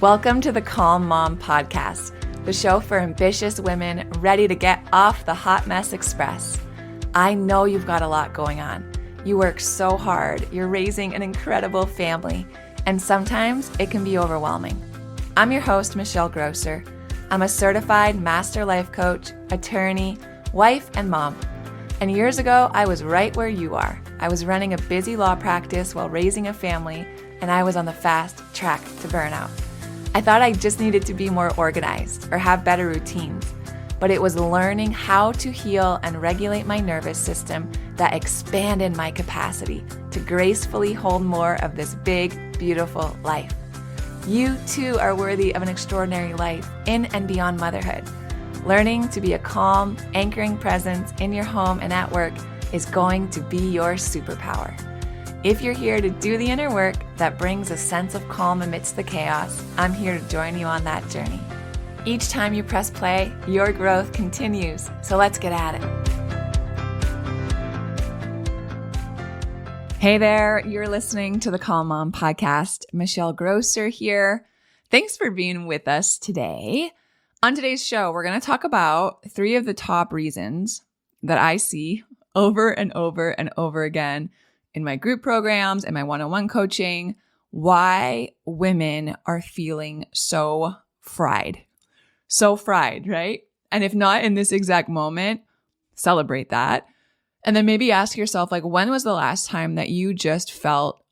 Welcome to the Calm Mom Podcast, the show for ambitious women ready to get off the hot mess express. I know you've got a lot going on. You work so hard, you're raising an incredible family, and sometimes it can be overwhelming. I'm your host, Michelle Grosser. I'm a certified master life coach, attorney, wife, and mom. And years ago, I was right where you are. I was running a busy law practice while raising a family, and I was on the fast track to burnout. I thought I just needed to be more organized or have better routines, but it was learning how to heal and regulate my nervous system that expanded my capacity to gracefully hold more of this big, beautiful life. You too are worthy of an extraordinary life in and beyond motherhood. Learning to be a calm, anchoring presence in your home and at work is going to be your superpower. If you're here to do the inner work that brings a sense of calm amidst the chaos, I'm here to join you on that journey. Each time you press play, your growth continues. So let's get at it. Hey there, you're listening to the Calm Mom Podcast. Michelle Grosser here. Thanks for being with us today. On today's show, we're going to talk about 3 of the top reasons that I see over and over and over again in my group programs and my one-on-one coaching, why women are feeling so fried. So fried, right? And if not in this exact moment, celebrate that. And then maybe ask yourself, like, when was the last time that you just felt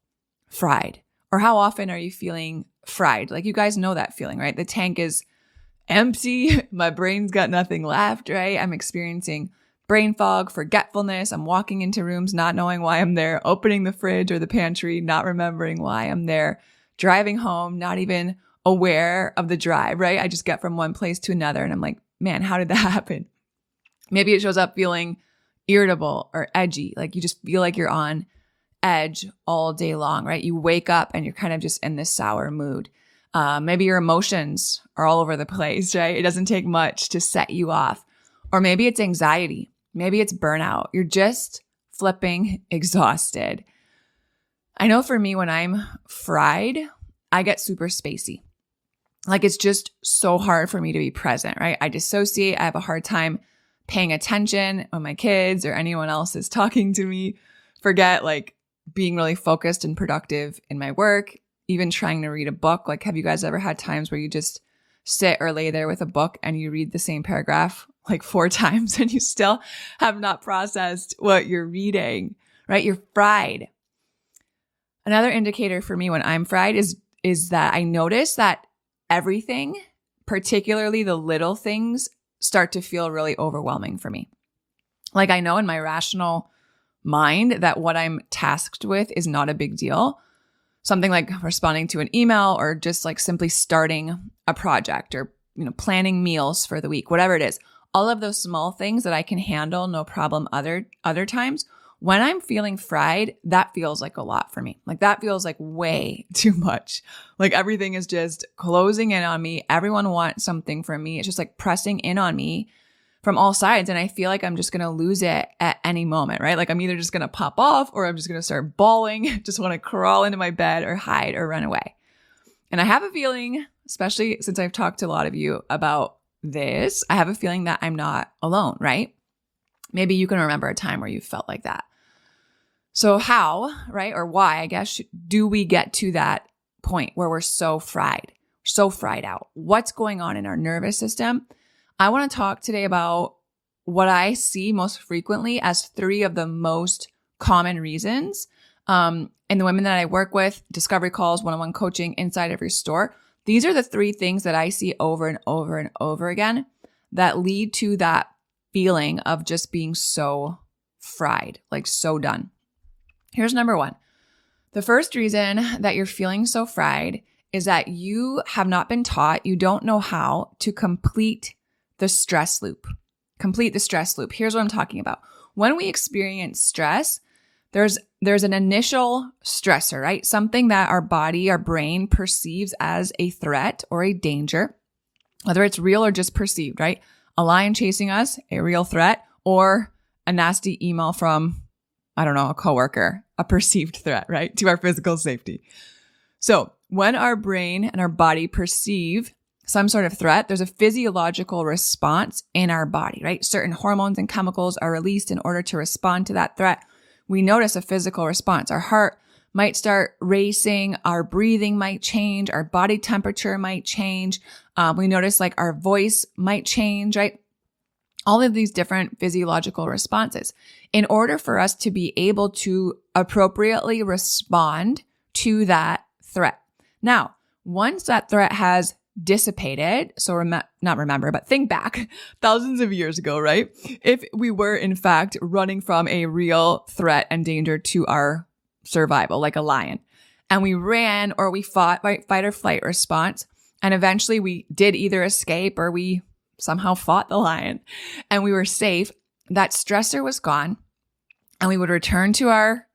fried? Or how often are you feeling fried? Like, you guys know that feeling, right? The tank is empty. My brain's got nothing left, right? I'm experiencing brain fog, forgetfulness. I'm walking into rooms not knowing why I'm there, opening the fridge or the pantry, not remembering why I'm there, driving home, not even aware of the drive, right? I just get from one place to another and I'm like, man, how did that happen? Maybe it shows up feeling irritable or edgy. Like you just feel like you're on edge all day long, right? You wake up and you're kind of just in this sour mood. Maybe your emotions are all over the place, right? It doesn't take much to set you off. Or maybe it's anxiety. Maybe it's burnout. You're just flipping exhausted. I know for me, when I'm fried, I get super spacey. Like it's just so hard for me to be present, right? I dissociate. I have a hard time paying attention when my kids or anyone else is talking to me. Forget like being really focused and productive in my work, even trying to read a book. Like, have you guys ever had times where you just sit or lay there with a book and you read the same paragraph like 4 times and you still have not processed what you're reading, right? You're fried. Another indicator for me when I'm fried is that I notice that everything, particularly the little things, start to feel really overwhelming for me. Like I know in my rational mind that what I'm tasked with is not a big deal. Something like responding to an email or just like simply starting a project or, planning meals for the week, whatever it is. All of those small things that I can handle, no problem other times. When I'm feeling fried, that feels like a lot for me. Like that feels like way too much. Like everything is just closing in on me. Everyone wants something from me. It's just like pressing in on me from all sides. And I feel like I'm just going to lose it at any moment, right? Like I'm either just going to pop off or I'm just going to start bawling, just want to crawl into my bed or hide or run away. And I have a feeling, especially since I've talked to a lot of you about this, I have a feeling that I'm not alone, right? Maybe you can remember a time where you felt like that. So how, right? Or why, I guess, do we get to that point where we're so fried out? What's going on in our nervous system? I want to talk today about what I see most frequently as 3 of the most common reasons. And the women that I work with, discovery calls, one-on-one coaching, inside every store. These are the 3 things that I see over and over and over again that lead to that feeling of just being so fried, like so done. Here's number 1. The first reason that you're feeling so fried is that you have not been taught, you don't know how to complete the stress loop. Complete the stress loop. Here's what I'm talking about. When we experience stress, there's an initial stressor, right? Something that our body, our brain perceives as a threat or a danger, whether it's real or just perceived, right? A lion chasing us, a real threat, or a nasty email from, a coworker, a perceived threat, right? To our physical safety. So when our brain and our body perceive some sort of threat, there's a physiological response in our body, right? Certain hormones and chemicals are released in order to respond to that threat. We notice a physical response. Our heart might start racing, our breathing might change, our body temperature might change. We notice like our voice might change, right? All of these different physiological responses. In order for us to be able to appropriately respond to that threat. Now, once that threat has dissipated, so not remember, but think back thousands of years ago, right? If we were in fact running from a real threat and danger to our survival, like a lion, and we ran or we fought, right? Fight or flight response. And eventually we did either escape or we somehow fought the lion and we were safe. That stressor was gone and we would return to our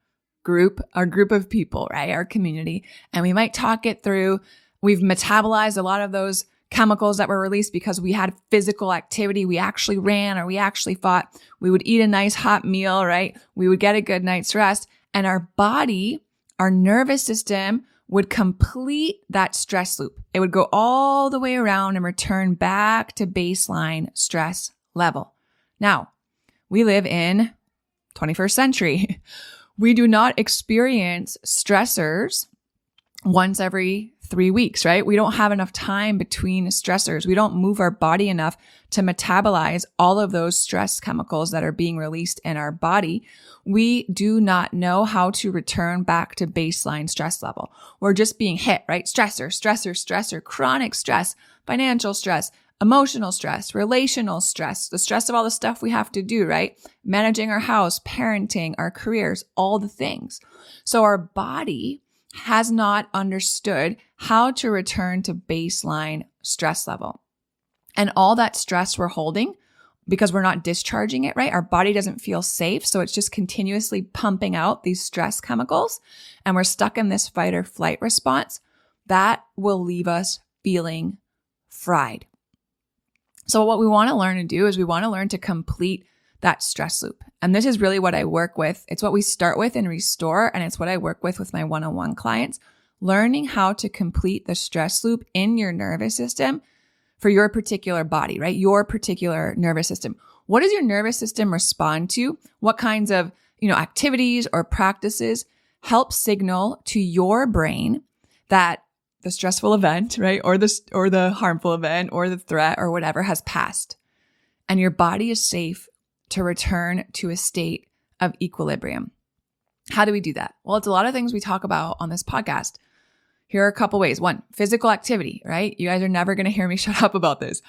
group of people, right? Our community. And we might talk it through. We've metabolized a lot of those chemicals that were released because we had physical activity. We actually ran or we actually fought. We would eat a nice hot meal, right? We would get a good night's rest. And our body, our nervous system would complete that stress loop. It would go all the way around and return back to baseline stress level. Now, we live in 21st century. We do not experience stressors once every 3 weeks, right? We don't have enough time between stressors. We don't move our body enough to metabolize all of those stress chemicals that are being released in our body. We do not know how to return back to baseline stress level. We're just being hit, right? Stressor, chronic stress, financial stress, emotional stress, relational stress, the stress of all the stuff we have to do, right? Managing our house, parenting, our careers, all the things. So our body has not understood how to return to baseline stress level. And all that stress we're holding, because we're not discharging it, right? Our body doesn't feel safe. So it's just continuously pumping out these stress chemicals. And we're stuck in this fight or flight response. That will leave us feeling fried. So what we want to learn to do is we want to learn to complete that stress loop. And this is really what I work with. It's what we start with in Restore, and it's what I work with my one-on-one clients, learning how to complete the stress loop in your nervous system for your particular body, right? Your particular nervous system. What does your nervous system respond to? What kinds of, activities or practices help signal to your brain that the stressful event, right? Or the harmful event or the threat or whatever has passed. And your body is safe to return to a state of equilibrium. How do we do that? Well, it's a lot of things we talk about on this podcast. Here are a couple ways. One, physical activity, right? You guys are never going to hear me shut up about this.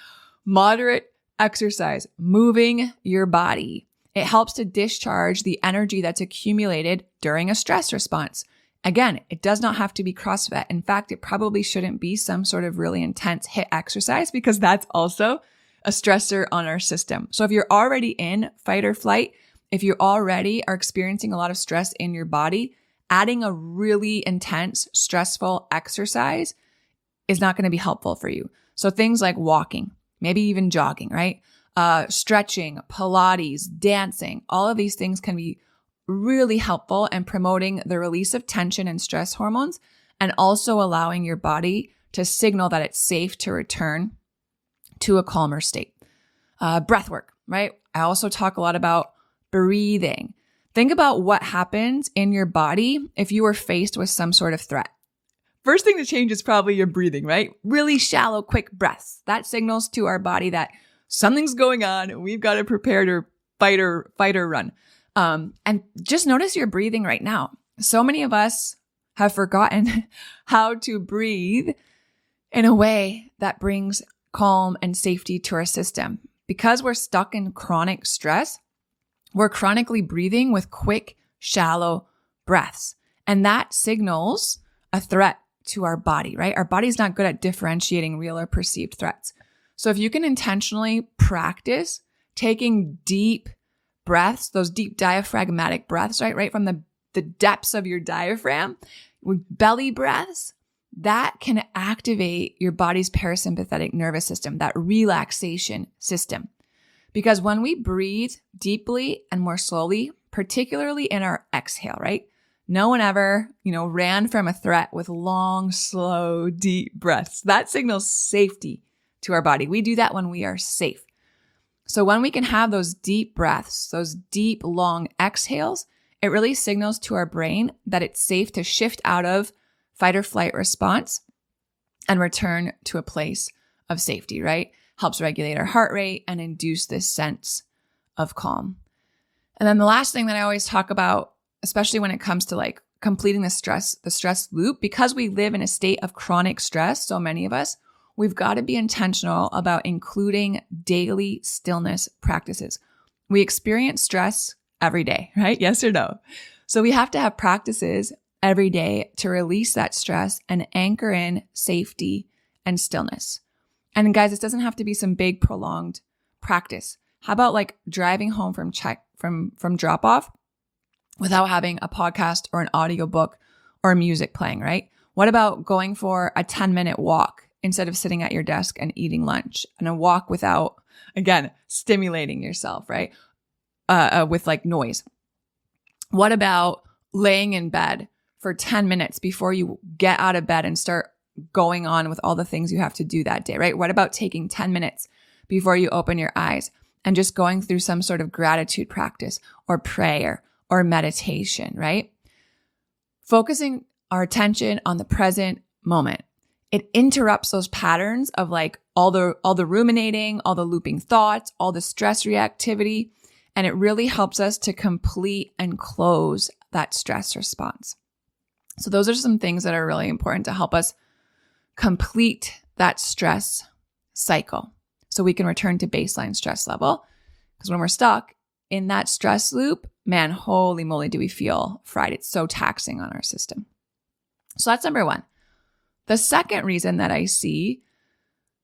Moderate exercise, moving your body. It helps to discharge the energy that's accumulated during a stress response. Again, it does not have to be CrossFit. In fact, it probably shouldn't be some sort of really intense HIIT exercise because that's also a stressor on our system. So if you're already in fight or flight, if you already are experiencing a lot of stress in your body, adding a really intense, stressful exercise is not going to be helpful for you. So things like walking, maybe even jogging, right? Stretching, Pilates, dancing, all of these things can be really helpful in promoting the release of tension and stress hormones and also allowing your body to signal that it's safe to return to a calmer state. Breath work, right? I also talk a lot about breathing. Think about what happens in your body if you were faced with some sort of threat. First thing to change is probably your breathing, right? Really shallow, quick breaths. That signals to our body that something's going on and we've got to prepare to fight or run. And just notice your breathing right now. So many of us have forgotten how to breathe in a way that brings calm and safety to our system. Because we're stuck in chronic stress, we're chronically breathing with quick, shallow breaths. And that signals a threat to our body, right? Our body's not good at differentiating real or perceived threats. So if you can intentionally practice taking deep breaths, those deep diaphragmatic breaths, right from the depths of your diaphragm, with belly breaths, that can activate your body's parasympathetic nervous system, that relaxation system. Because when we breathe deeply and more slowly, particularly in our exhale, right? No one ever, ran from a threat with long, slow, deep breaths. That signals safety to our body. We do that when we are safe. So when we can have those deep breaths, those deep, long exhales, it really signals to our brain that it's safe to shift out of fight or flight response and return to a place of safety, right? Helps regulate our heart rate and induce this sense of calm. And then the last thing that I always talk about, especially when it comes to like completing the stress loop, because we live in a state of chronic stress, so many of us, we've got to be intentional about including daily stillness practices. We experience stress every day, right? Yes or no? So we have to have practices every day to release that stress and anchor in safety and stillness. And guys, this doesn't have to be some big prolonged practice. How about like driving home from drop off without having a podcast or an audiobook or music playing, right? What about going for a 10-minute walk instead of sitting at your desk and eating lunch, and a walk without, again, stimulating yourself, right? With like noise. What about laying in bed for 10 minutes before you get out of bed and start going on with all the things you have to do that day, right? What about taking 10 minutes before you open your eyes and just going through some sort of gratitude practice or prayer or meditation, right? Focusing our attention on the present moment. It interrupts those patterns of like all the ruminating, all the looping thoughts, all the stress reactivity, and it really helps us to complete and close that stress response. So those are some things that are really important to help us complete that stress cycle so we can return to baseline stress level. Because when we're stuck in that stress loop, man, holy moly, do we feel fried. It's so taxing on our system. So that's number one. The second reason that I see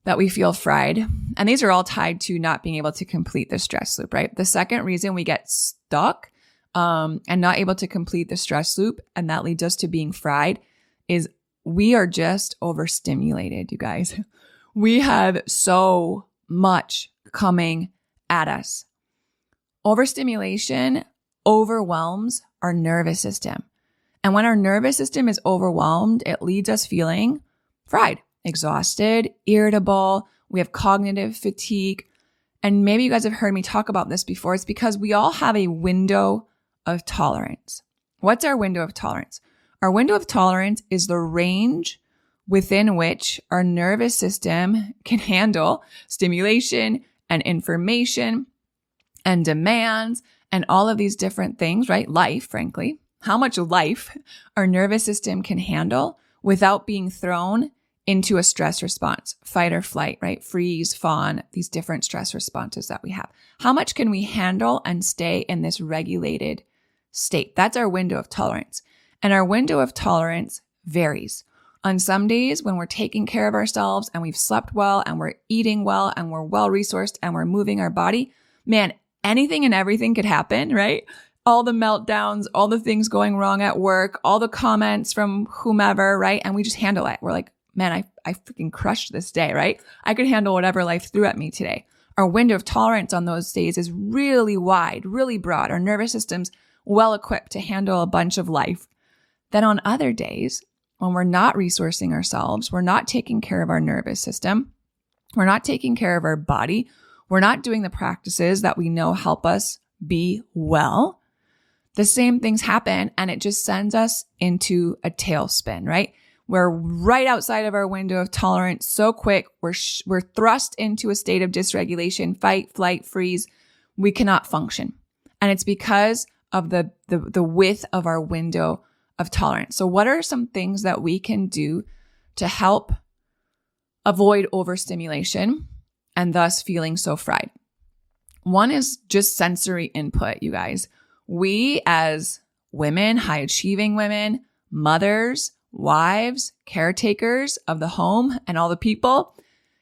that we feel fried, and these are all tied to not being able to complete the stress loop, right? The second reason we get stuck and not able to complete the stress loop, and that leads us to being fried, is we are just overstimulated, you guys. We have so much coming at us. Overstimulation overwhelms our nervous system. And when our nervous system is overwhelmed, it leads us feeling fried, exhausted, irritable. We have cognitive fatigue. And maybe you guys have heard me talk about this before. It's because we all have a window of tolerance. What's our window of tolerance? Our window of tolerance is the range within which our nervous system can handle stimulation and information and demands and all of these different things, right? Life, frankly. How much life our nervous system can handle without being thrown into a stress response, fight or flight, right? Freeze, fawn, these different stress responses that we have. How much can we handle and stay in this regulated state? That's our window of tolerance. And our window of tolerance varies. On some days when we're taking care of ourselves and we've slept well and we're eating well and we're well-resourced and we're moving our body, man, anything and everything could happen, right? All the meltdowns, all the things going wrong at work, all the comments from whomever, right? And we just handle it. We're like, man, I freaking crushed this day, right? I could handle whatever life threw at me today. Our window of tolerance on those days is really wide, really broad. Our nervous system's well equipped to handle a bunch of life. Then on other days, when we're not resourcing ourselves, we're not taking care of our nervous system, we're not taking care of our body, we're not doing the practices that we know help us be well, the same things happen and it just sends us into a tailspin, right? We're right outside of our window of tolerance so quick. We're thrust into a state of dysregulation, fight, flight, freeze. We cannot function. And it's because of the width of our window of tolerance. So what are some things that we can do to help avoid overstimulation and thus feeling so fried? One is just sensory input, you guys. We as women, high achieving women, mothers, wives, caretakers of the home and all the people,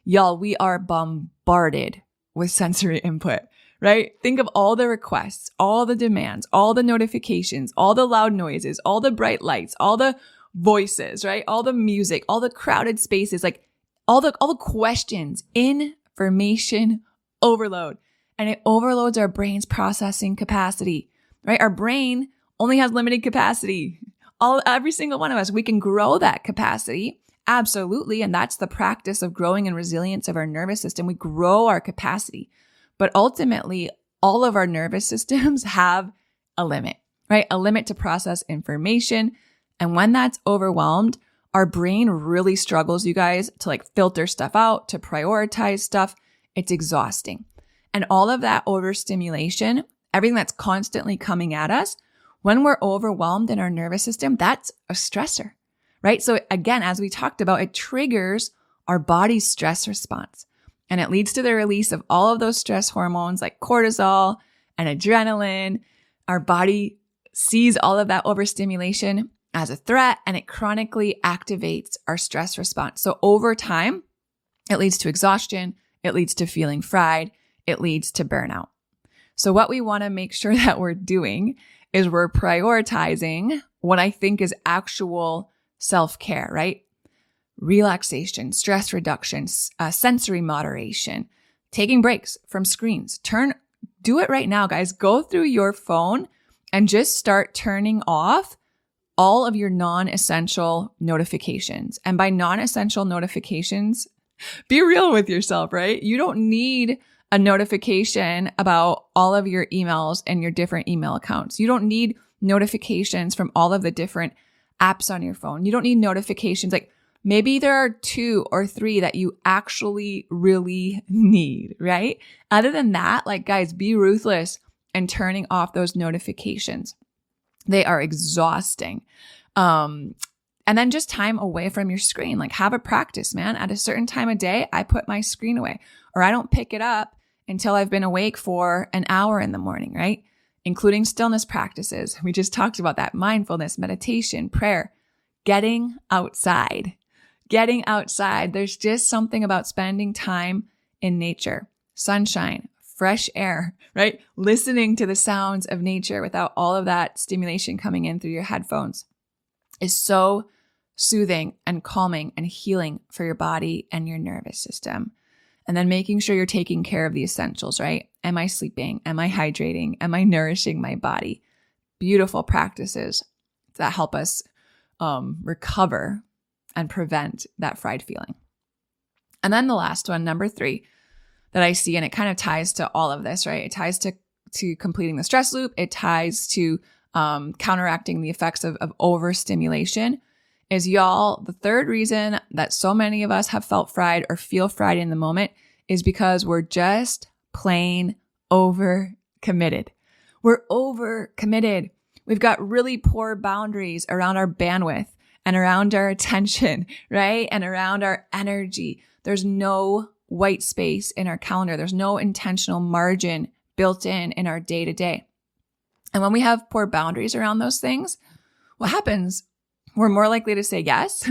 y'all, we are bombarded with sensory input, right? Think of all the requests, all the demands, all the notifications, all the loud noises, all the bright lights, all the voices, right? All the music, all the crowded spaces, like all the questions, information overload. And it overloads our brain's processing capacity, right? Our brain only has limited capacity. Every single one of us, we can grow that capacity. Absolutely. And that's the practice of growing and resilience of our nervous system. We grow our capacity, but ultimately all of our nervous systems have a limit, right? A limit to process information. And when that's overwhelmed, our brain really struggles, you guys, to like filter stuff out, to prioritize stuff. It's exhausting. And all of that overstimulation, everything that's constantly coming at us, when we're overwhelmed in our nervous system, that's a stressor, right? So again, as we talked about, it triggers our body's stress response. And it leads to the release of all of those stress hormones like cortisol and adrenaline. Our body sees all of that overstimulation as a threat, and it chronically activates our stress response. So over time, it leads to exhaustion. It leads to feeling fried. It leads to burnout. So what we want to make sure that we're doing is we're prioritizing what I think is actual self-care, right? Relaxation, stress reduction, sensory moderation, taking breaks from screens. Do it right now, guys. Go through your phone and just start turning off all of your non-essential notifications. And by non-essential notifications, be real with yourself, right? You don't need a notification about all of your emails and your different email accounts. You don't need notifications from all of the different apps on your phone. You don't need notifications. Like maybe there are 2 or 3 that you actually really need, right? Other than that, like guys, be ruthless in turning off those notifications. They are exhausting. And then just time away from your screen. Like have a practice, man. At a certain time of day, I put my screen away, or I don't pick it up until I've been awake for an hour in the morning, right? Including stillness practices. We just talked about that. Mindfulness, meditation, prayer, getting outside. Getting outside. There's just something about spending time in nature, sunshine, fresh air, right? Listening to the sounds of nature without all of that stimulation coming in through your headphones is so soothing and calming and healing for your body and your nervous system. And then making sure you're taking care of the essentials, right? Am I sleeping? Am I hydrating? Am I nourishing my body? Beautiful practices that help us recover and prevent that fried feeling. And then the last one, number 3, that I see, and it kind of ties to all of this, right? It ties to completing the stress loop. It ties to counteracting the effects of overstimulation. Is y'all, the third reason that so many of us have felt fried or feel fried in the moment is because we're just plain overcommitted. We're overcommitted. We've got really poor boundaries around our bandwidth and around our attention, right? And around our energy. There's no white space in our calendar. There's no intentional margin built in our day-to-day. And when we have poor boundaries around those things, what happens? We're more likely to say yes,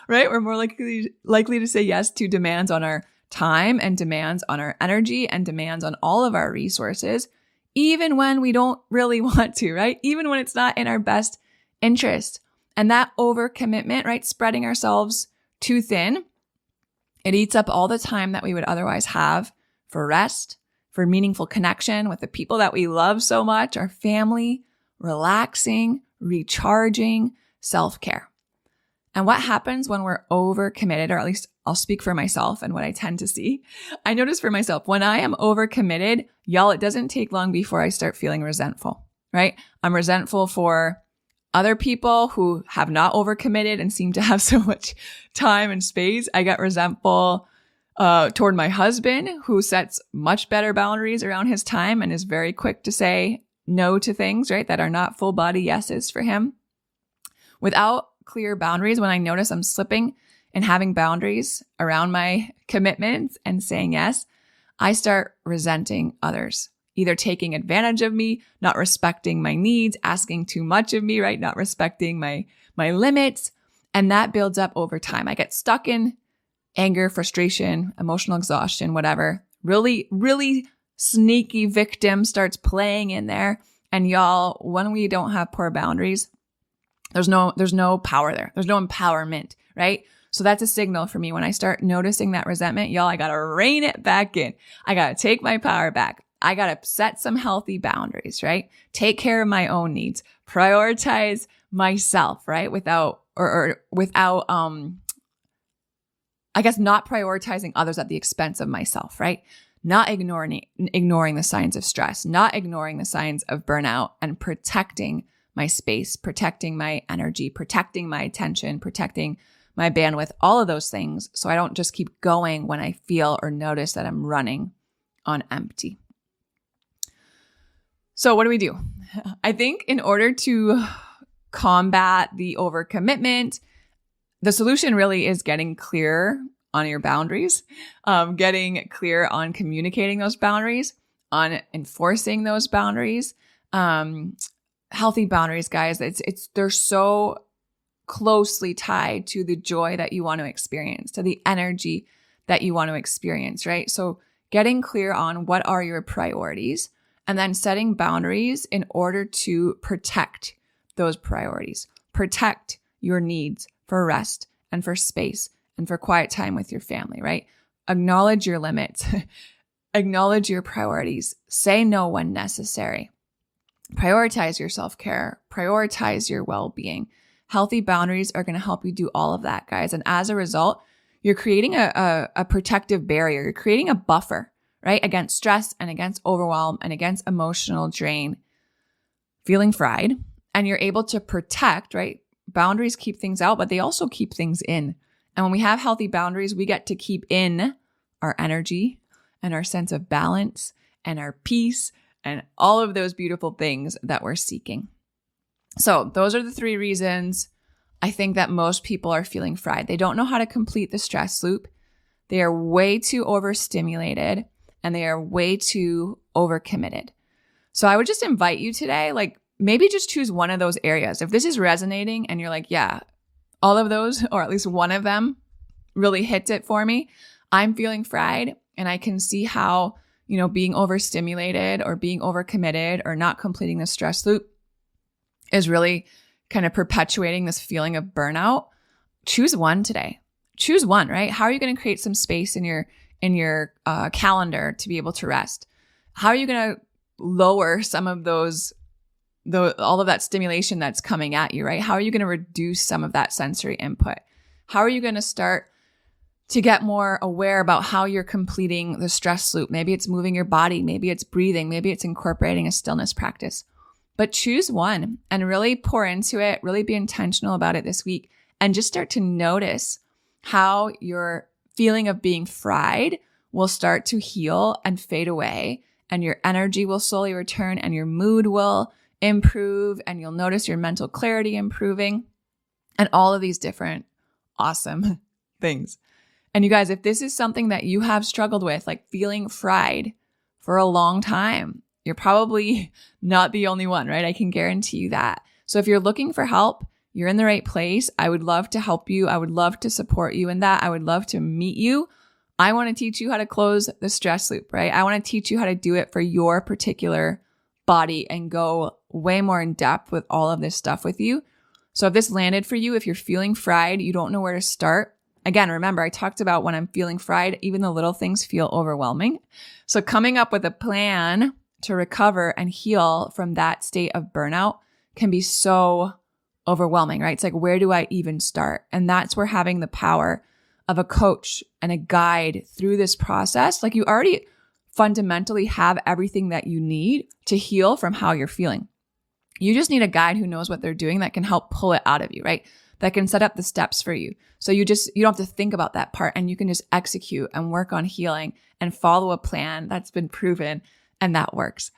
right? We're more likely to say yes to demands on our time and demands on our energy and demands on all of our resources, even when we don't really want to, right? Even when it's not in our best interest. And that overcommitment, right? Spreading ourselves too thin, it eats up all the time that we would otherwise have for rest, for meaningful connection with the people that we love so much, our family, relaxing, recharging, self-care. And what happens when we're overcommitted, or at least I'll speak for myself and what I tend to see. I notice for myself, when I am overcommitted, y'all, it doesn't take long before I start feeling resentful, right? I'm resentful for other people who have not overcommitted and seem to have so much time and space. I get resentful toward my husband, who sets much better boundaries around his time and is very quick to say no to things, right, that are not full body yeses for him. Without clear boundaries, when I notice I'm slipping and having boundaries around my commitments and saying yes, I start resenting others, either taking advantage of me, not respecting my needs, asking too much of me, right? Not respecting my limits. And that builds up over time. I get stuck in anger, frustration, emotional exhaustion, whatever. Really, really sneaky victim starts playing in there. And y'all, when we don't have poor boundaries, there's no power there. There's no empowerment, right? So that's a signal for me. When I start noticing that resentment, y'all, I got to rein it back in. I got to take my power back. I got to set some healthy boundaries, right? Take care of my own needs, prioritize myself, right? Without I guess not prioritizing others at the expense of myself, right? Not ignoring the signs of stress, not ignoring the signs of burnout, and protecting my space, protecting my energy, protecting my attention, protecting my bandwidth, all of those things. So I don't just keep going when I feel or notice that I'm running on empty. So what do we do? I think in order to combat the overcommitment, the solution really is getting clear on your boundaries, getting clear on communicating those boundaries, on enforcing those boundaries. Healthy boundaries, guys, they're so closely tied to the joy that you want to experience, to the energy that you want to experience, right? So getting clear on what are your priorities and then setting boundaries in order to protect those priorities, protect your needs for rest and for space and for quiet time with your family, right? Acknowledge your limits, acknowledge your priorities, say no when necessary, prioritize your self-care, prioritize your well-being. Healthy boundaries are going to help you do all of that, guys. And as a result, you're creating a protective barrier. You're creating a buffer, right? Against stress and against overwhelm and against emotional drain, feeling fried. And you're able to protect, right? Boundaries keep things out, but they also keep things in. And when we have healthy boundaries, we get to keep in our energy and our sense of balance and our peace and all of those beautiful things that we're seeking. So those are the 3 reasons I think that most people are feeling fried. They don't know how to complete the stress loop. They are way too overstimulated and they are way too overcommitted. So I would just invite you today, maybe just choose one of those areas. If this is resonating and you're like, yeah, all of those, or at least one of them really hits it for me. I'm feeling fried and I can see how, being overstimulated or being overcommitted or not completing the stress loop is really kind of perpetuating this feeling of burnout. Choose one today. Choose one, right? How are you going to create some space in your calendar to be able to rest? How are you going to lower some of all of that stimulation that's coming at you, right? How are you going to reduce some of that sensory input? How are you going to start to get more aware about how you're completing the stress loop? Maybe it's moving your body. Maybe it's breathing. Maybe it's incorporating a stillness practice. But choose one and really pour into it, really be intentional about it this week, and just start to notice how your feeling of being fried will start to heal and fade away, and your energy will slowly return, and your mood will improve, and you'll notice your mental clarity improving, and all of these different awesome things. And you guys, if this is something that you have struggled with, like feeling fried for a long time, you're probably not the only one, right? I can guarantee you that. So if you're looking for help, you're in the right place. I would love to help you. I would love to support you in that. I would love to meet you. I want to teach you how to close the stress loop, right? I want to teach you how to do it for your particular body and go way more in depth with all of this stuff with you. So if this landed for you, if you're feeling fried, you don't know where to start. Again, remember, I talked about when I'm feeling fried, even the little things feel overwhelming. So coming up with a plan to recover and heal from that state of burnout can be so overwhelming, right? It's like, where do I even start? And that's where having the power of a coach and a guide through this process, like you already fundamentally have everything that you need to heal from how you're feeling. You just need a guide who knows what they're doing that can help pull it out of you, right? That can set up the steps for you. So you don't have to think about that part, and you can just execute and work on healing and follow a plan that's been proven and that works.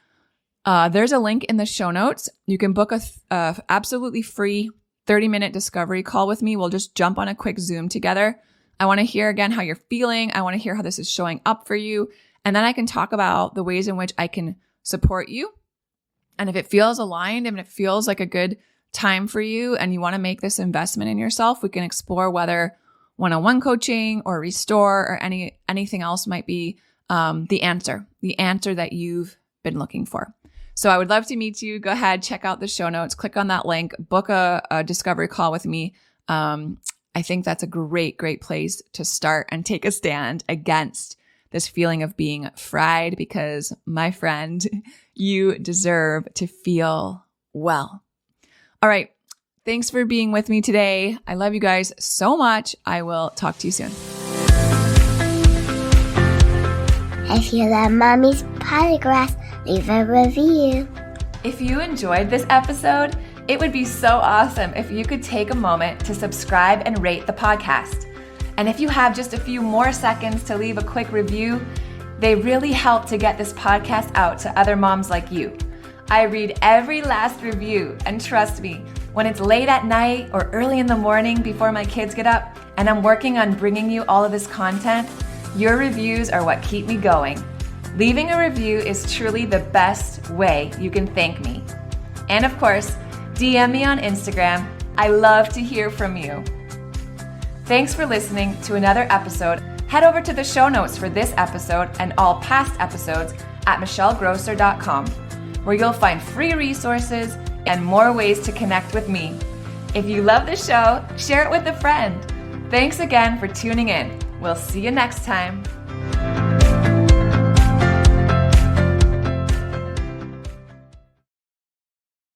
There's a link in the show notes. You can book a absolutely free 30-minute discovery call with me. We'll just jump on a quick Zoom together. I want to hear again how you're feeling. I want to hear how this is showing up for you. And then I can talk about the ways in which I can support you. And if it feels aligned and it feels like a good time for you and you want to make this investment in yourself, we can explore whether one-on-one coaching or Restore or anything else might be the answer that you've been looking for. So I would love to meet you. Go ahead, check out the show notes, click on that link, book a discovery call with me. I think that's a great place to start and take a stand against this feeling of being fried, because my friend, you deserve to feel well. All right. Thanks for being with me today. I love you guys so much. I will talk to you soon. If you love Mommy's Podcast, leave a review. If you enjoyed this episode, it would be so awesome if you could take a moment to subscribe and rate the podcast. And if you have just a few more seconds to leave a quick review, they really help to get this podcast out to other moms like you. I read every last review, and trust me, when it's late at night or early in the morning before my kids get up and I'm working on bringing you all of this content, your reviews are what keep me going. Leaving a review is truly the best way you can thank me. And of course, DM me on Instagram. I love to hear from you. Thanks for listening to another episode. Head over to the show notes for this episode and all past episodes at michellegrosser.com, where you'll find free resources and more ways to connect with me. If you love the show, share it with a friend. Thanks again for tuning in. We'll see you next time.